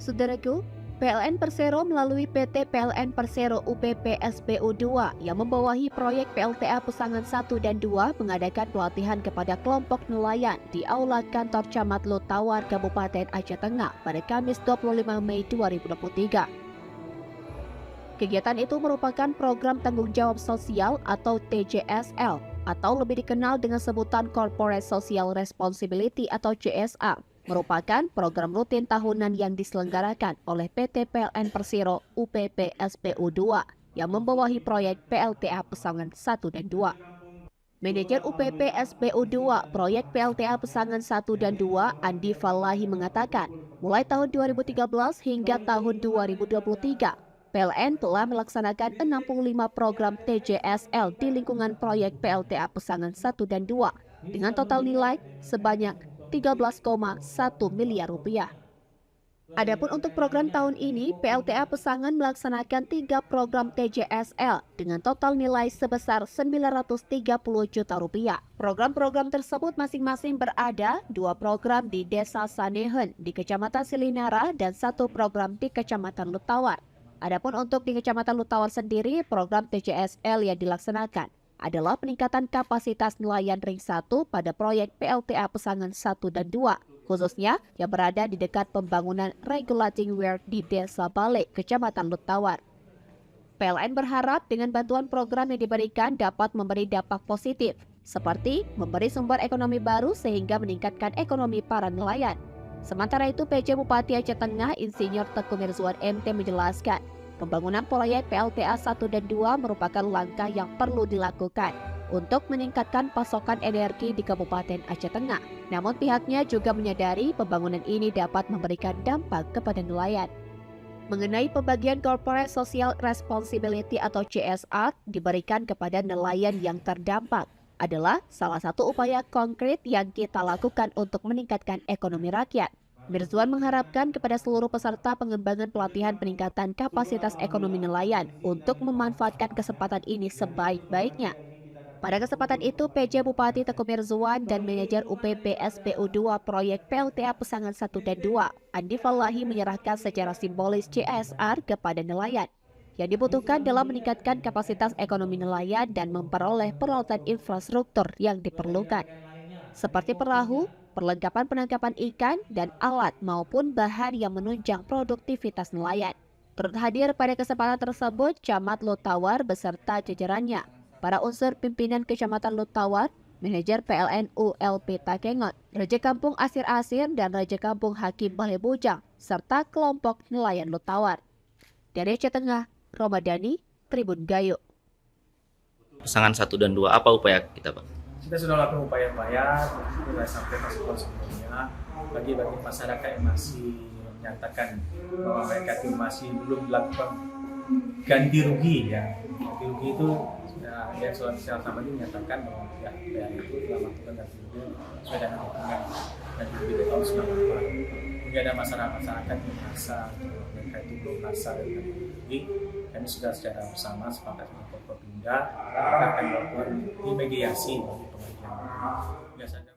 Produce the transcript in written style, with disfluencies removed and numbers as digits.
Saudaraku, PLN Persero melalui PT PLN Persero UPP SPU 2 yang membawahi proyek PLTA Pesangan 1 dan 2 mengadakan pelatihan kepada kelompok nelayan di Aula Kantor Camat Lutawar, Kabupaten Aceh Tengah pada Kamis 25 Mei 2023. Kegiatan itu merupakan program tanggung jawab sosial atau TJSL atau lebih dikenal dengan sebutan Corporate Social Responsibility atau CSR. Merupakan program rutin tahunan yang diselenggarakan oleh PT PLN Persero UPP SPU 2 yang membawahi proyek PLTA Pesangan 1 dan 2. Manajer UPP SPU 2 proyek PLTA Pesangan 1 dan 2 Andi Fallahi mengatakan, mulai tahun 2013 hingga tahun 2023, PLN telah melaksanakan 65 program TJSL di lingkungan proyek PLTA Pesangan 1 dan 2 dengan total nilai sebanyak 13,1 miliar rupiah. Adapun untuk program tahun ini, PLTA Pesangan melaksanakan 3 program TJSL dengan total nilai sebesar 930 juta rupiah. Program-program tersebut masing-masing berada 2 program di Desa Sanehen di Kecamatan Silinara dan 1 program di Kecamatan Lutawar. Adapun untuk di Kecamatan Lutawar sendiri, program TJSL yang dilaksanakan adalah peningkatan kapasitas nelayan ring 1 pada proyek PLTA Pesangan 1 dan 2, khususnya yang berada di dekat pembangunan regulating weir di Desa Balik, Kecamatan Lutawar. PLN berharap dengan bantuan program yang diberikan dapat memberi dampak positif, seperti memberi sumber ekonomi baru sehingga meningkatkan ekonomi para nelayan. Sementara itu, PJ Bupati Aceh Tengah Insinyur Teguh Mirzuan MT menjelaskan, pembangunan proyek PLTA 1 dan 2 merupakan langkah yang perlu dilakukan untuk meningkatkan pasokan energi di Kabupaten Aceh Tengah. Namun pihaknya juga menyadari pembangunan ini dapat memberikan dampak kepada nelayan. Mengenai pembagian Corporate Social Responsibility atau CSR diberikan kepada nelayan yang terdampak adalah salah satu upaya konkret yang kita lakukan untuk meningkatkan ekonomi rakyat. Mirzuan mengharapkan kepada seluruh peserta pengembangan pelatihan peningkatan kapasitas ekonomi nelayan untuk memanfaatkan kesempatan ini sebaik-baiknya. Pada kesempatan itu, PJ Bupati Teguh Mirzuan dan Manajer UPP SPU 2 proyek PLTA Pesangan 1 dan 2, Andi Fallahi menyerahkan secara simbolis CSR kepada nelayan yang dibutuhkan dalam meningkatkan kapasitas ekonomi nelayan dan memperoleh peralatan infrastruktur yang diperlukan, seperti perahu, perlengkapan penangkapan ikan, dan alat maupun bahan yang menunjang produktivitas nelayan. Turut hadir pada kesempatan tersebut Camat Lutawar beserta jajarannya, para unsur pimpinan Kecamatan Lutawar, manajer PLN ULP Takengot, Raja Kampung Asir-Asir dan Raja Kampung Hakim Balai Bujang, serta kelompok nelayan Lutawar. Dari Aceh Tengah, Romadani, Tribun Gayo. Pesangan 1 dan 2, apa upaya kita, Pak? Kita sudah lakukan upaya-upaya mulai sampai tahun sebelumnya bagi masyarakat yang masih menyatakan bahwa mereka itu masih belum melakukan ganti rugi ya. Ganti rugi itu ya secara sama ini menyatakan bahwa ya itu telah melakukan ganti rugi sesuai dengan undang ganti rugi dari tahun 1990. Mungkin ada masyarakat yang merasa mereka itu belum merasa ganti rugi. Kami sudah secara bersama sepakat dengan Forkopimda kita akan melakukan mediasi bagi pengajian. Biasanya